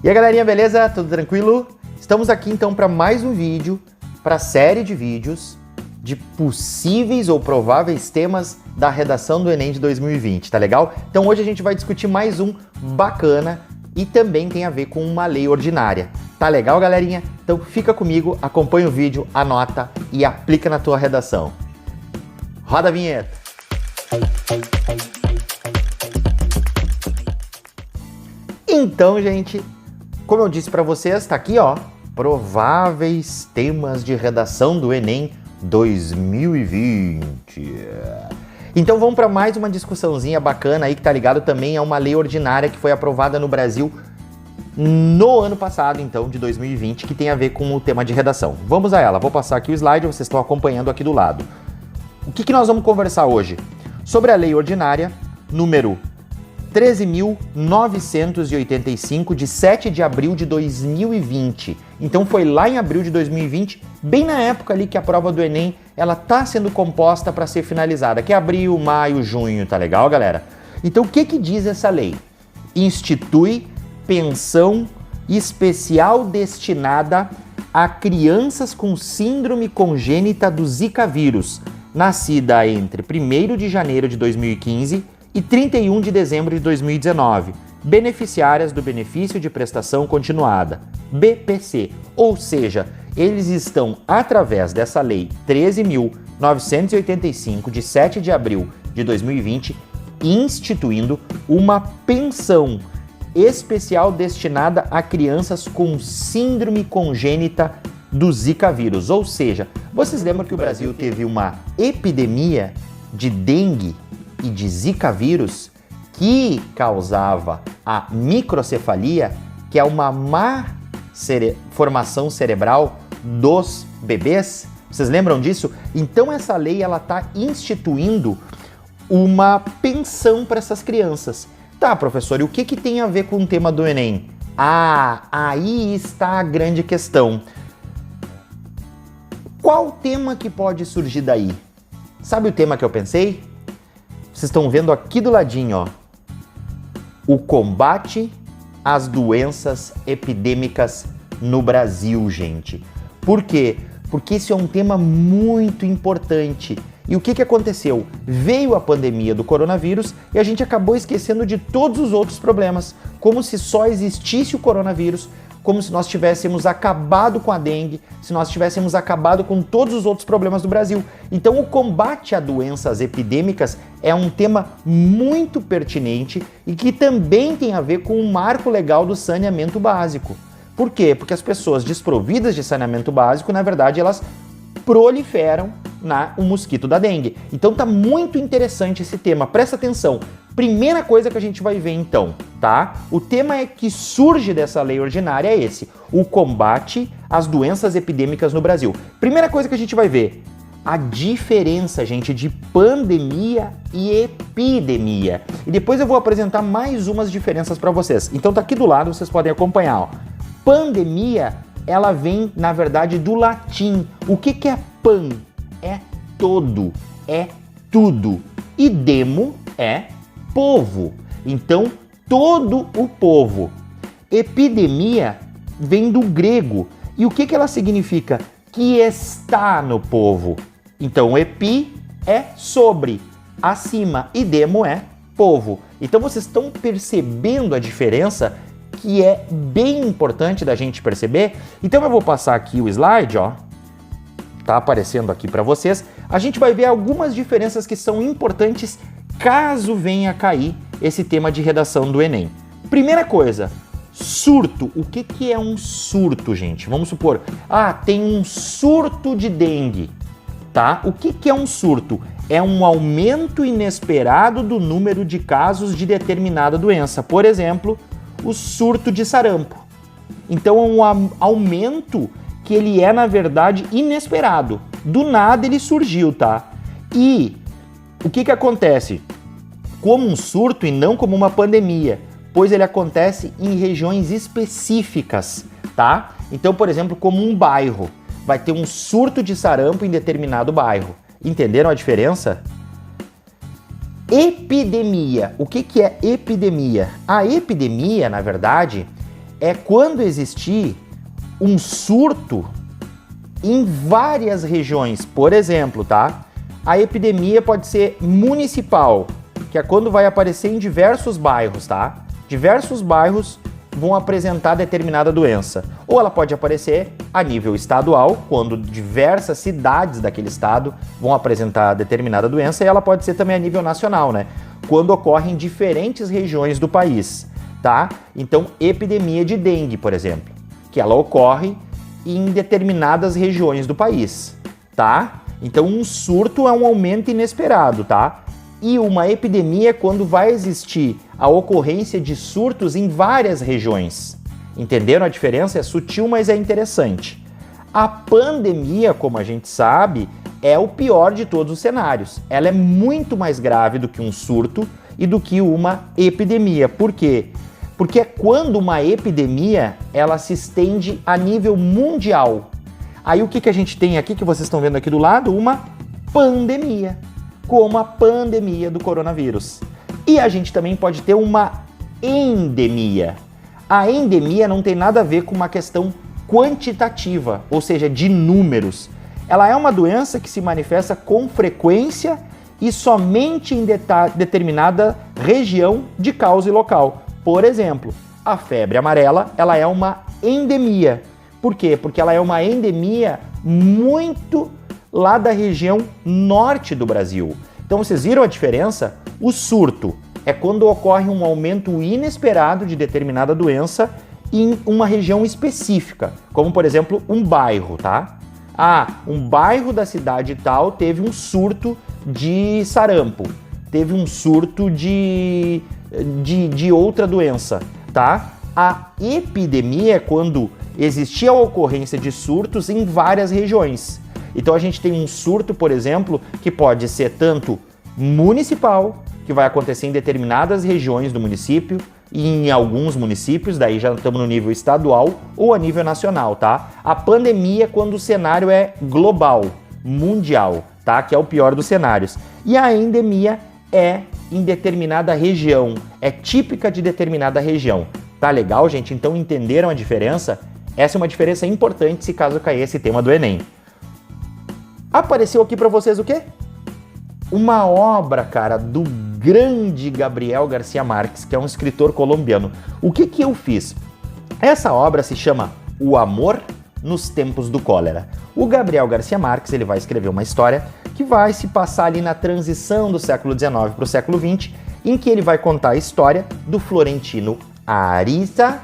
E aí, galerinha, beleza? Tudo tranquilo? Estamos aqui então para mais um vídeo, para a série de vídeos de possíveis ou prováveis temas da redação do Enem de 2020, tá legal? Então hoje a gente vai discutir mais um bacana e também tem a ver com uma lei ordinária. Tá legal, galerinha? Então fica comigo, acompanha o vídeo, anota e aplica na tua redação. Roda a vinheta! Então, gente, como eu disse para vocês, tá aqui, ó, prováveis temas de redação do Enem 2020. Então vamos para mais uma discussãozinha bacana aí que tá ligado também a uma lei ordinária que foi aprovada no Brasil no ano passado, então, de 2020, que tem a ver com o tema de redação. Vamos a ela, vou passar aqui o slide, vocês estão acompanhando aqui do lado. O que nós vamos conversar hoje? Sobre a lei ordinária número 13.985, de 7 de abril de 2020. Então foi lá em abril de 2020, bem na época ali que a prova do Enem, ela tá sendo composta para ser finalizada, que é abril, maio, junho, tá legal, galera? Então o que diz essa lei? Institui pensão especial destinada a crianças com síndrome congênita do Zika vírus, nascida entre 1º de janeiro de 2015 e 31 de dezembro de 2019, beneficiárias do benefício de prestação continuada, BPC, ou seja, eles estão, através dessa lei 13.985, de 7 de abril de 2020, instituindo uma pensão especial destinada a crianças com síndrome congênita do Zika vírus, ou seja, vocês lembram que o Brasil teve uma epidemia de dengue e de Zika vírus que causava a microcefalia, que é uma má formação cerebral dos bebês? Vocês lembram disso? Então essa lei ela está instituindo uma pensão para essas crianças. Tá, professor, e o que tem a ver com o tema do Enem? Ah, aí está a grande questão. Qual tema que pode surgir daí? Sabe o tema que eu pensei? Vocês estão vendo aqui do ladinho, ó. O combate às doenças epidêmicas no Brasil, gente. Por quê? Porque esse é um tema muito importante. E o que aconteceu? Veio a pandemia do coronavírus e a gente acabou esquecendo de todos os outros problemas, como se só existisse o coronavírus, como se nós tivéssemos acabado com a dengue, se nós tivéssemos acabado com todos os outros problemas do Brasil. Então o combate a doenças epidêmicas é um tema muito pertinente e que também tem a ver com o marco legal do saneamento básico. Por quê? Porque as pessoas desprovidas de saneamento básico, na verdade, elas proliferam o mosquito da dengue. Então tá muito interessante esse tema, presta atenção. Primeira coisa que a gente vai ver então, tá? O tema que surge dessa lei ordinária é esse, o combate às doenças epidêmicas no Brasil. Primeira coisa que a gente vai ver, a diferença, gente, de pandemia e epidemia. E depois eu vou apresentar mais umas diferenças para vocês. Então tá aqui do lado, vocês podem acompanhar, ó. Pandemia, ela vem, na verdade, do latim. O que é pan? É todo, é tudo. E demo é povo. Então, todo o povo. Epidemia vem do grego. E o que ela significa? Que está no povo. Então, epi é sobre, acima, e demo é povo. Então, vocês estão percebendo a diferença que é bem importante da gente perceber. Então, eu vou passar aqui o slide, ó. Tá aparecendo aqui para vocês. A gente vai ver algumas diferenças que são importantes caso venha a cair esse tema de redação do Enem. Primeira coisa, surto. O que é um surto, gente? Vamos supor, tem um surto de dengue, tá? O que é um surto? É um aumento inesperado do número de casos de determinada doença. Por exemplo, o surto de sarampo. Então é um aumento que ele é, na verdade, inesperado. Do nada ele surgiu, tá? E o que acontece? Como um surto e não como uma pandemia, pois ele acontece em regiões específicas, tá? Então, por exemplo, como um bairro, vai ter um surto de sarampo em determinado bairro. Entenderam a diferença? Epidemia. O que é epidemia? A epidemia, na verdade, é quando existir um surto em várias regiões. Por exemplo, tá? A epidemia pode ser municipal, que é quando vai aparecer em diversos bairros, tá? Diversos bairros vão apresentar determinada doença. Ou ela pode aparecer a nível estadual, quando diversas cidades daquele estado vão apresentar determinada doença, e ela pode ser também a nível nacional, né? Quando ocorre em diferentes regiões do país, tá? Então, epidemia de dengue, por exemplo, que ela ocorre em determinadas regiões do país, tá? Então, um surto é um aumento inesperado, tá? E uma epidemia é quando vai existir a ocorrência de surtos em várias regiões. Entenderam a diferença? É sutil, mas é interessante. A pandemia, como a gente sabe, é o pior de todos os cenários. Ela é muito mais grave do que um surto e do que uma epidemia. Por quê? Porque é quando uma epidemia ela se estende a nível mundial. Aí o que a gente tem aqui, que vocês estão vendo aqui do lado? Uma pandemia, como a pandemia do coronavírus. E a gente também pode ter uma endemia. A endemia não tem nada a ver com uma questão quantitativa, ou seja, de números. Ela é uma doença que se manifesta com frequência e somente em determinada região de causa e local. Por exemplo, a febre amarela, ela é uma endemia. Por quê? Porque ela é uma endemia muito lá da região norte do Brasil. Então vocês viram a diferença? O surto é quando ocorre um aumento inesperado de determinada doença em uma região específica, como por exemplo um bairro, tá? Um bairro da cidade tal teve um surto de sarampo, teve um surto de outra doença, tá? A epidemia é quando existia a ocorrência de surtos em várias regiões. Então a gente tem um surto, por exemplo, que pode ser tanto municipal, que vai acontecer em determinadas regiões do município e em alguns municípios, daí já estamos no nível estadual ou a nível nacional, tá? A pandemia é quando o cenário é global, mundial, tá? Que é o pior dos cenários. E a endemia é em determinada região, é típica de determinada região. Tá legal, gente? Então entenderam a diferença? Essa é uma diferença importante se caso cair esse tema do Enem. Apareceu aqui para vocês o quê? Uma obra, cara, do grande Gabriel Garcia Marques, que é um escritor colombiano. O que eu fiz? Essa obra se chama O Amor nos Tempos do Cólera. O Gabriel Garcia Marques, ele vai escrever uma história que vai se passar ali na transição do século XIX para o século XX, em que ele vai contar a história do Florentino Ariza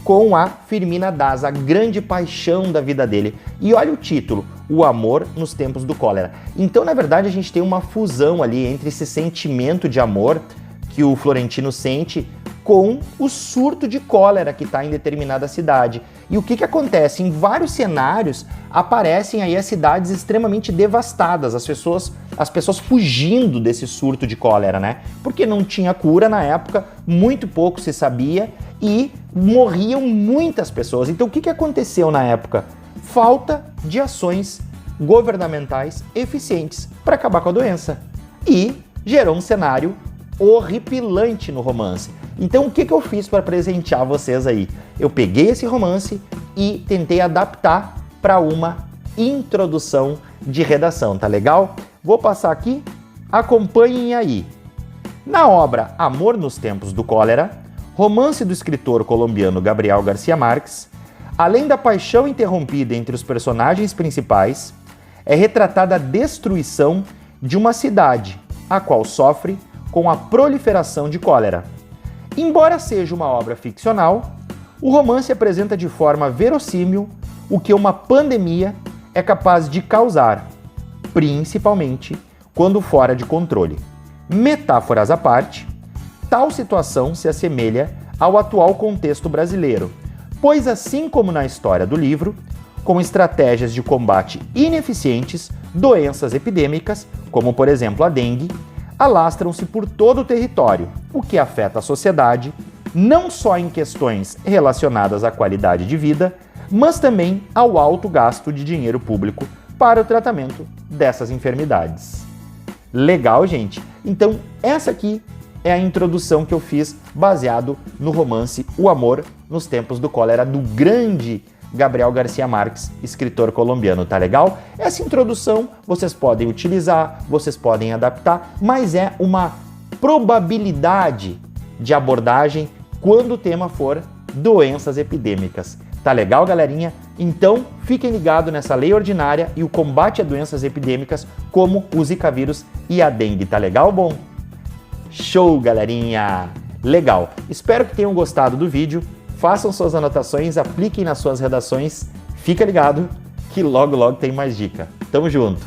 com a Firmina Daza, a grande paixão da vida dele. E olha o título, O Amor nos Tempos do Cólera. Então, na verdade, a gente tem uma fusão ali entre esse sentimento de amor que o Florentino sente com o surto de cólera que está em determinada cidade. E o que acontece? Em vários cenários aparecem aí as cidades extremamente devastadas, as pessoas fugindo desse surto de cólera, né? Porque não tinha cura na época, muito pouco se sabia e morriam muitas pessoas. Então o que aconteceu na época? Falta de ações governamentais eficientes para acabar com a doença. E gerou um cenário horripilante no romance. Então o que eu fiz para presentear vocês aí? Eu peguei esse romance e tentei adaptar para uma introdução de redação, tá legal? Vou passar aqui, acompanhem aí. Na obra Amor nos Tempos do Cólera, romance do escritor colombiano Gabriel Garcia Marques, além da paixão interrompida entre os personagens principais, é retratada a destruição de uma cidade, a qual sofre com a proliferação de cólera. Embora seja uma obra ficcional, o romance apresenta de forma verossímil o que uma pandemia é capaz de causar, principalmente quando fora de controle. Metáforas à parte, tal situação se assemelha ao atual contexto brasileiro, pois assim como na história do livro, com estratégias de combate ineficientes, doenças epidêmicas, como por exemplo a dengue, alastram-se por todo o território, o que afeta a sociedade, não só em questões relacionadas à qualidade de vida, mas também ao alto gasto de dinheiro público para o tratamento dessas enfermidades. Legal, gente? Então, essa aqui é a introdução que eu fiz baseado no romance O Amor nos Tempos do Cólera, do grande Gabriel Garcia Marques, escritor colombiano, tá legal? Essa introdução vocês podem utilizar, vocês podem adaptar, mas é uma probabilidade de abordagem quando o tema for doenças epidêmicas. Tá legal, galerinha? Então, fiquem ligados nessa lei ordinária e o combate a doenças epidêmicas como o Zika vírus e a dengue, tá legal, bom? Show, galerinha! Legal! Espero que tenham gostado do vídeo, façam suas anotações, apliquem nas suas redações, fica ligado que logo logo tem mais dica. Tamo junto!